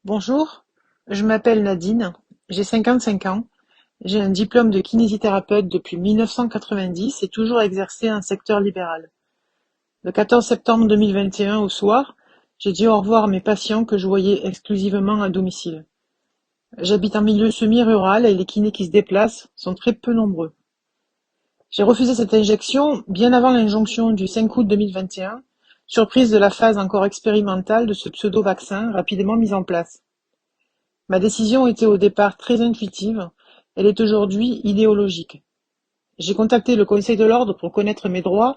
Bonjour, je m'appelle Nadine, j'ai 55 ans, j'ai un diplôme de kinésithérapeute depuis 1990 et toujours exercé un secteur libéral. Le 14 septembre 2021 au soir, j'ai dit au revoir à mes patients que je voyais exclusivement à domicile. J'habite en milieu semi-rural et les kinés qui se déplacent sont très peu nombreux. J'ai refusé cette injection bien avant l'injonction du 5 août 2021, surprise de la phase encore expérimentale de ce pseudo-vaccin rapidement mis en place. Ma décision était au départ très intuitive, elle est aujourd'hui idéologique. J'ai contacté le Conseil de l'Ordre pour connaître mes droits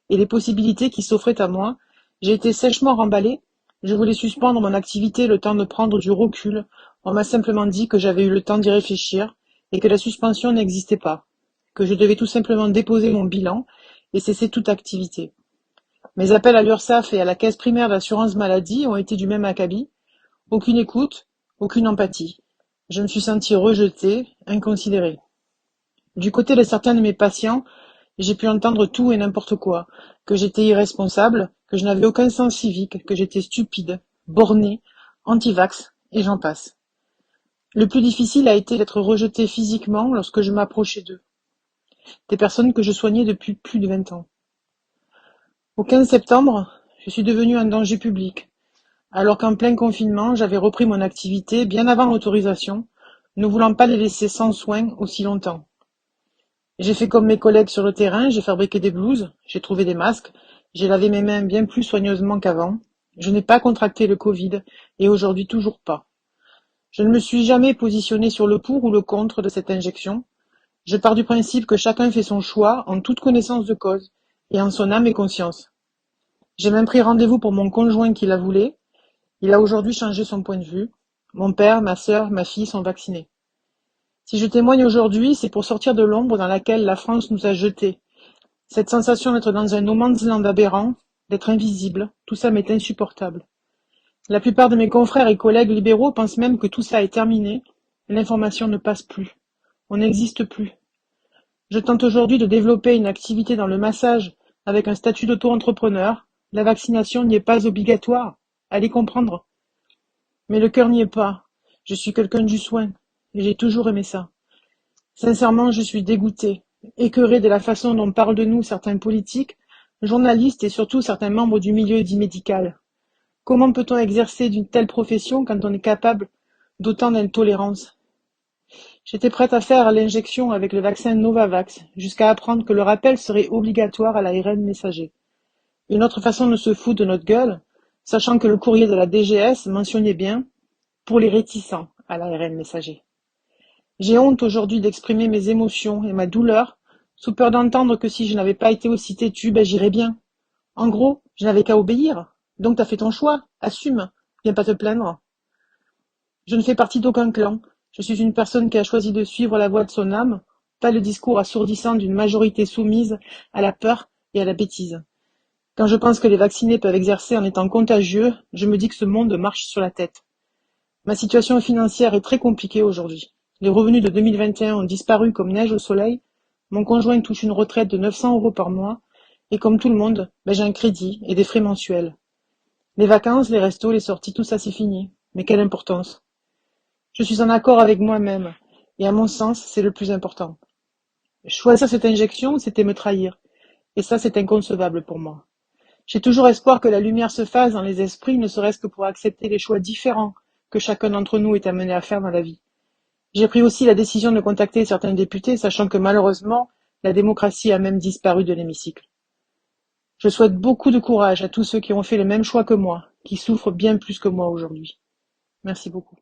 et les possibilités qui s'offraient à moi. J'ai été sèchement remballée. Je voulais suspendre mon activité le temps de prendre du recul. On m'a simplement dit que j'avais eu le temps d'y réfléchir et que la suspension n'existait pas, que je devais tout simplement déposer mon bilan et cesser toute activité. Mes appels à l'URSSAF et à la Caisse primaire d'assurance maladie ont été du même acabit. Aucune écoute, aucune empathie. Je me suis sentie rejetée, inconsidérée. Du côté de certains de mes patients, j'ai pu entendre tout et n'importe quoi, que j'étais irresponsable, que je n'avais aucun sens civique, que j'étais stupide, bornée, anti-vax, et j'en passe. Le plus difficile a été d'être rejetée physiquement lorsque je m'approchais d'eux, des personnes que je soignais depuis plus de 20 ans. Au 15 septembre, je suis devenue un danger public, alors qu'en plein confinement, j'avais repris mon activité bien avant l'autorisation, ne voulant pas les laisser sans soin aussi longtemps. J'ai fait comme mes collègues sur le terrain, j'ai fabriqué des blouses, j'ai trouvé des masques, j'ai lavé mes mains bien plus soigneusement qu'avant. Je n'ai pas contracté le Covid et aujourd'hui toujours pas. Je ne me suis jamais positionnée sur le pour ou le contre de cette injection. Je pars du principe que chacun fait son choix en toute connaissance de cause et en son âme et conscience. J'ai même pris rendez-vous pour mon conjoint qui la voulait. Il a aujourd'hui changé son point de vue. Mon père, ma sœur, ma fille sont vaccinés. Si je témoigne aujourd'hui, c'est pour sortir de l'ombre dans laquelle la France nous a jetés. Cette sensation d'être dans un no man's land aberrant, d'être invisible, tout ça m'est insupportable. La plupart de mes confrères et collègues libéraux pensent même que tout ça est terminé, et l'information ne passe plus. On n'existe plus. Je tente aujourd'hui de développer une activité dans le massage avec un statut d'auto-entrepreneur. La vaccination n'y est pas obligatoire. Allez comprendre. Mais le cœur n'y est pas. Je suis quelqu'un du soin, et j'ai toujours aimé ça. Sincèrement, je suis dégoûtée, écœurée de la façon dont parlent de nous certains politiques, journalistes et surtout certains membres du milieu dit médical. Comment peut-on exercer d'une telle profession quand on est capable d'autant d'intolérance? J'étais prête à faire l'injection avec le vaccin Novavax, jusqu'à apprendre que le rappel serait obligatoire à l'ARN messager. Une autre façon de se foutre de notre gueule, sachant que le courrier de la DGS mentionnait bien pour les réticents à l'ARN messager. J'ai honte aujourd'hui d'exprimer mes émotions et ma douleur, sous peur d'entendre que si je n'avais pas été aussi têtue, j'irais bien. En gros, je n'avais qu'à obéir. Donc t'as fait ton choix, assume, viens pas te plaindre. Je ne fais partie d'aucun clan. Je suis une personne qui a choisi de suivre la voie de son âme, pas le discours assourdissant d'une majorité soumise à la peur et à la bêtise. Quand je pense que les vaccinés peuvent exercer en étant contagieux, je me dis que ce monde marche sur la tête. Ma situation financière est très compliquée aujourd'hui. Les revenus de 2021 ont disparu comme neige au soleil. Mon conjoint touche une retraite de 900 € par mois. Et comme tout le monde, j'ai un crédit et des frais mensuels. Les vacances, les restos, les sorties, tout ça c'est fini. Mais quelle importance. Je suis en accord avec moi-même. Et à mon sens, c'est le plus important. Choisir cette injection, c'était me trahir. Et ça, c'est inconcevable pour moi. J'ai toujours espoir que la lumière se fasse dans les esprits, ne serait-ce que pour accepter les choix différents que chacun d'entre nous est amené à faire dans la vie. J'ai pris aussi la décision de contacter certains députés, sachant que malheureusement, la démocratie a même disparu de l'hémicycle. Je souhaite beaucoup de courage à tous ceux qui ont fait le même choix que moi, qui souffrent bien plus que moi aujourd'hui. Merci beaucoup.